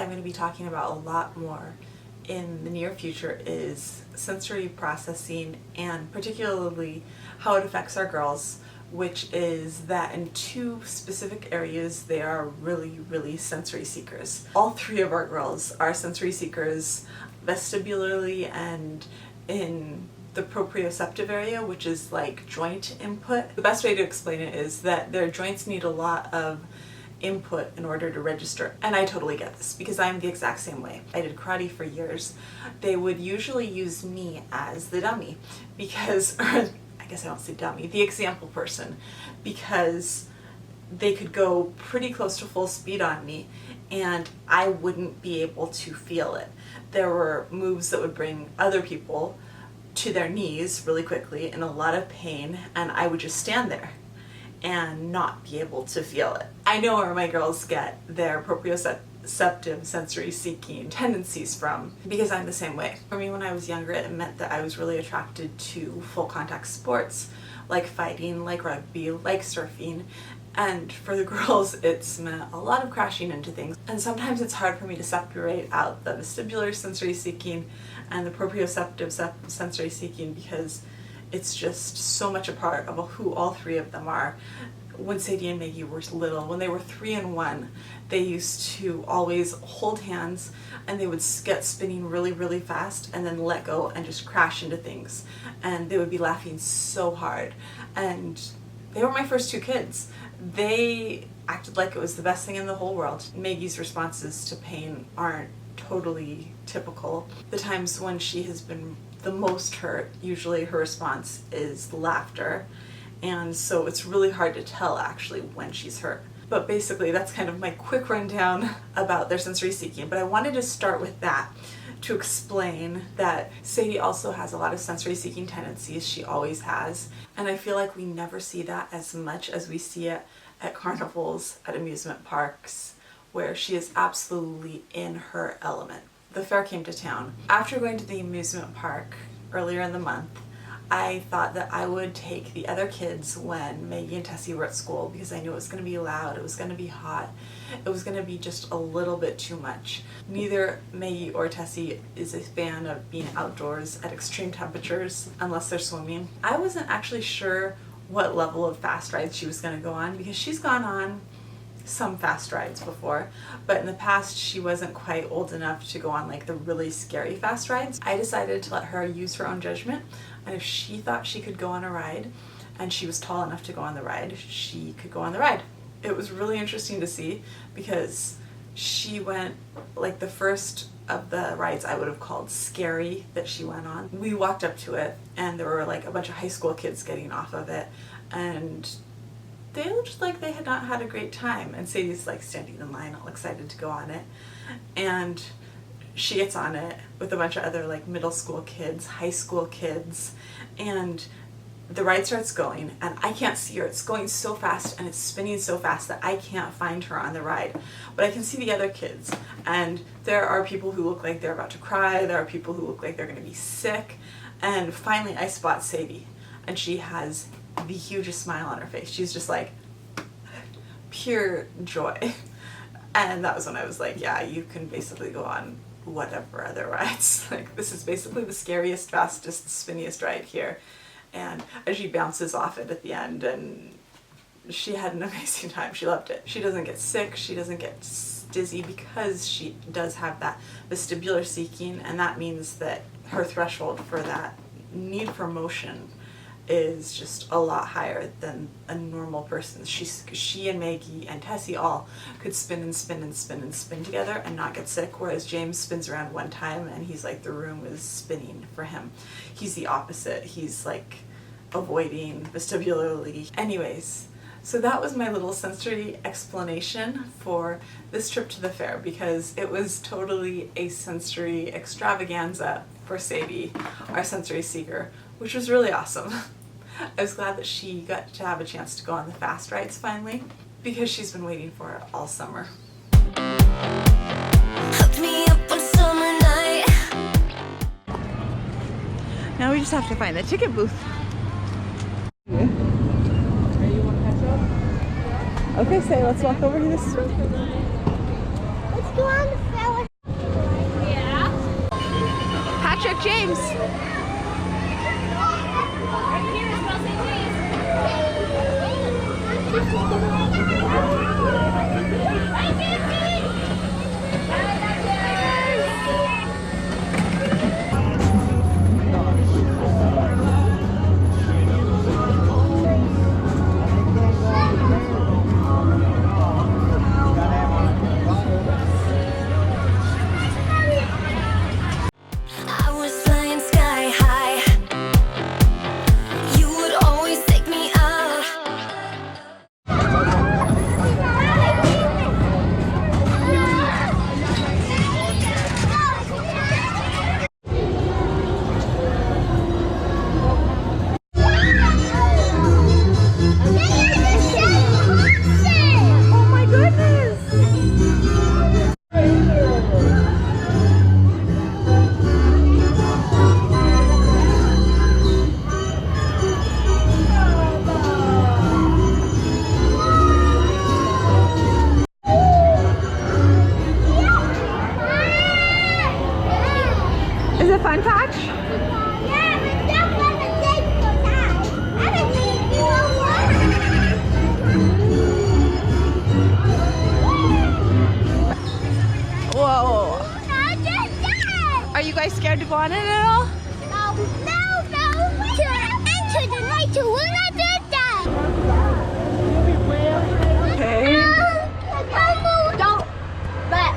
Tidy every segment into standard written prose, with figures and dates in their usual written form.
I'm going to be talking about a lot more in the near future is sensory processing, and particularly how it affects our girls, which is that in two specific areas they are really sensory seekers. All three of our girls are sensory seekers vestibularly and in the proprioceptive area, which is like joint input. The best way to explain it is that their joints need a lot of input in order to register. And I totally get this because I'm the exact same way. I did karate for years. They would usually use me as the dummy because, or I guess I don't say dummy, the example person, because they could go pretty close to full speed on me and I wouldn't be able to feel it. There were moves that would bring other people to their knees really quickly in a lot of pain, and I would just stand there and not be able to feel it. I know where my girls get their proprioceptive sensory seeking tendencies from because I'm the same way. For me, when I was younger, it meant that I was really attracted to full contact sports like fighting, like rugby, like surfing. And for the girls, it's meant a lot of crashing into things. And sometimes it's hard for me to separate out the vestibular sensory seeking and the proprioceptive sensory seeking because it's just so much a part of who all three of them are. When Sadie and Maggie were little, when they were 3 and 1, they used to always hold hands and they would get spinning really fast and then let go and just crash into things. And they would be laughing so hard. And they were my first two kids. They acted like it was the best thing in the whole world. Maggie's responses to pain aren't totally typical. The times when she has been the most hurt, usually her response is laughter. And so it's really hard to tell actually when she's hurt. But basically that's kind of my quick rundown about their sensory seeking. But I wanted to start with that to explain that Sadie also has a lot of sensory seeking tendencies. She always has. And I feel like we never see that as much as we see it at carnivals, at amusement parks, where she is absolutely in her element. The fair came to town. After going to the amusement park earlier in the month, I thought that I would take the other kids when Maggie and Tessie were at school because I knew it was going to be loud, it was going to be hot, it was going to be just a little bit too much. Neither Maggie or Tessie is a fan of being outdoors at extreme temperatures unless they're swimming. I wasn't actually sure what level of fast rides she was going to go on because she's gone on some fast rides before, but in the past she wasn't quite old enough to go on like the really scary fast rides. I decided to let her use her own judgment, and if she thought she could go on a ride and she was tall enough to go on the ride, she could go on the ride. It was really interesting to see because she went, like the first of the rides I would have called scary that she went on. We walked up to it and there were like a bunch of high school kids getting off of it and they looked like they had not had a great time, and Sadie's like standing in line all excited to go on it, and she gets on it with a bunch of other like middle school kids, high school kids, and the ride starts going and I can't see her. It's going so fast and it's spinning so fast that I can't find her on the ride, but I can see the other kids, and there are people who look like they're about to cry, there are people who look like they're going to be sick, and finally I spot Sadie and she has the hugest smile on her face. She's just like pure joy. And that was when I was like, yeah, you can basically go on whatever other rides. Like, this is basically the scariest, fastest, spinniest ride here. And as she bounces off it at the end, and she had an amazing time. She loved it. She doesn't get sick, she doesn't get dizzy because she does have that vestibular seeking, and that means that her threshold for that need for motion is just a lot higher than a normal person. She and Maggie and Tessie all could spin and spin and spin and spin together and not get sick, whereas James spins around one time and he's like the room is spinning for him. He's the opposite. He's like avoiding vestibularly. Anyways, so that was my little sensory explanation for this trip to the fair because it was totally a sensory extravaganza for Sadie, our sensory seeker, which was really awesome. I was glad that she got to have a chance to go on the fast rides finally because she's been waiting for it all summer. Now we just have to find the ticket booth. Okay, say let's walk over to this. Let's go on the fair got James. Is it fun, Patch? Yeah, but don't let the thing go down. I haven't seen you Whoa. Are you guys scared to go on it at all? No. Into the night to will not do that. Okay. Don't let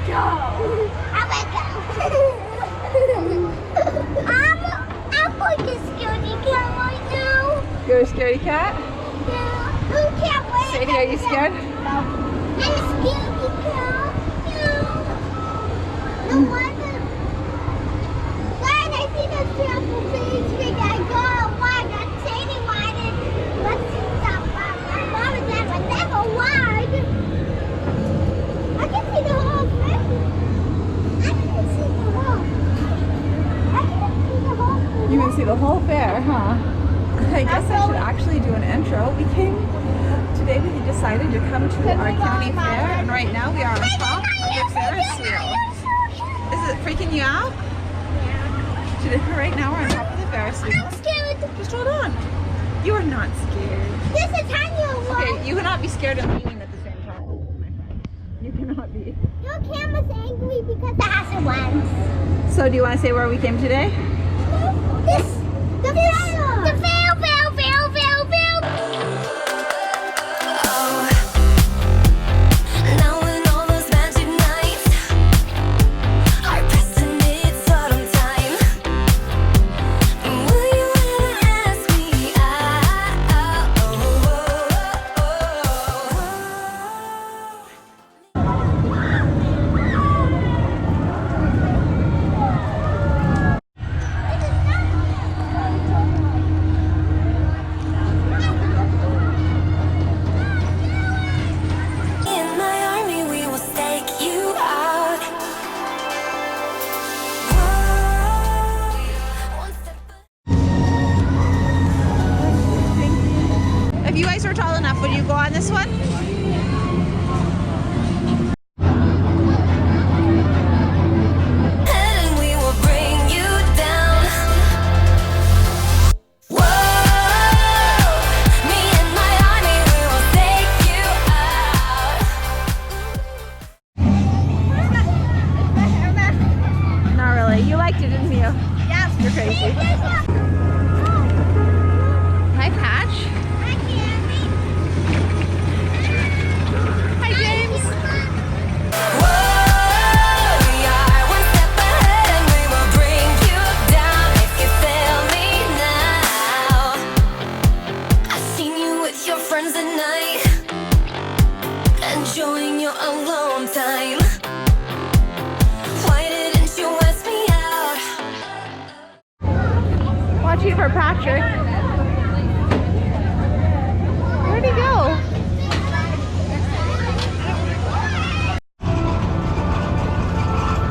go. I'm like a scaredy cat right now. You're a scaredy cat? Yeah. Who can't wait? Sadie, are you scared? No. I'm a scaredy cat. Yeah. No wonder. When I see the beautiful things, I go and watch that Sadie wanted. Let's see stuff. My mom and dad would never watch. I can see the whole thing. I can see the whole. I can see the whole thing. You can see the whole fair, huh? I guess I should actually do an intro. Today we decided to come to our county fair, and right now we are on top of the Ferris wheel. Is it freaking you out? Yeah. Right now we're on top of the Ferris wheel. I'm scared. Just hold on. You are not scared. This is tiny one. Okay, you cannot be scared and leaning at the same time, my friend. You cannot be. Your camera's angry because it has a lens. So do you want to say where we came today? The fair. The fair. Now in all those magic nights, our passionate autumn time. Will you ever ask me out? In my army, we will stake you out. One step. If you guys were tall enough, would you go on this one? And we will bring you down. Whoa, me and my army, we will take you out. Not really. You liked it, didn't you? Yeah. You're crazy. Hi, Patch. Hi, James. Whoa, we are one step ahead and we will bring you down if you fail me now. I've seen you with your friends at night, enjoying your alone time. Why didn't you ask me out? Watching for Patrick. Where'd he go?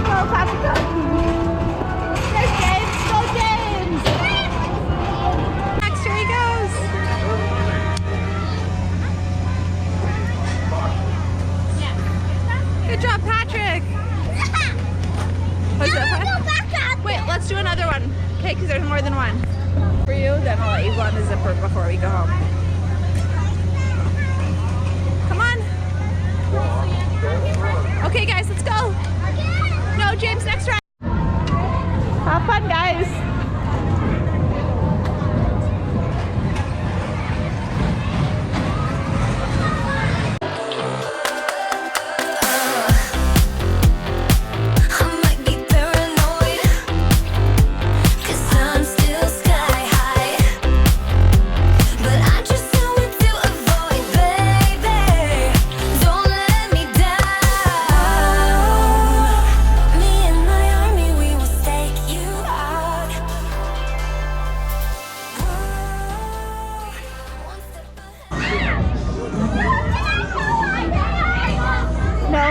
Go, Patrick, go. There's James. Go, James. Next, here he goes. Good job, Patrick. Was it fun? Wait, let's do another on the zipper before we go home. Come on. Okay, guys, let's go. No, James, next ride. Have fun, guys. I might be paranoid, 'cause I'm still sky high. But I just know what to avoid, baby. Don't let me down. Me and my army, we will stake you out. One step ahead.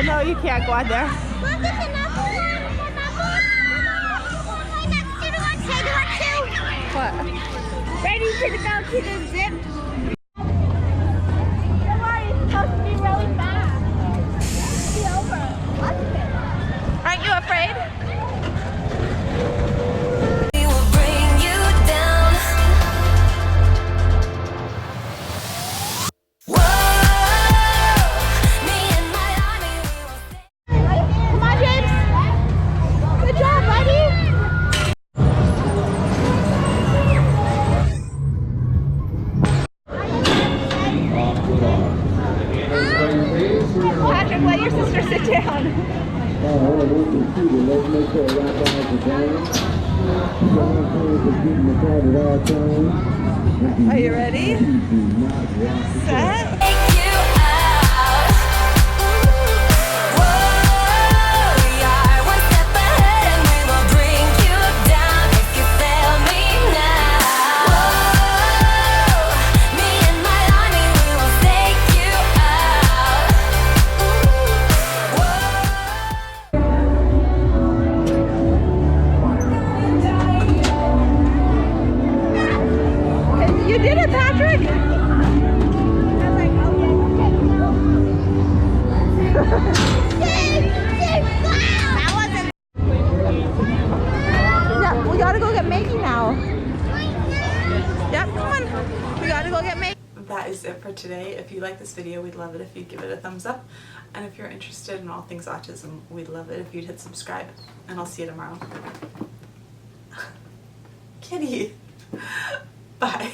No, you can't go on there. What? Ready to go to the zip? Come on, it's supposed to be really fast. It's be over. Watch it. Aren't you afraid? We will bring you down. Whoa, me and my army, we will stay. Come on, James. Good job, buddy. Patrick, let your sister sit down. Are you ready? Set. Take you out. Whoa, we are one step ahead and we will bring you down if you fail me now. Whoa, me and my army, we will take you out. You did it, Patrick! Yeah, we gotta go get Maggie now. Yep, come on. We gotta go get Maggie. That is it for today. If you like this video, we'd love it if you'd give it a thumbs up. And if you're interested in all things autism, we'd love it if you'd hit subscribe. And I'll see you tomorrow. Kitty! Bye.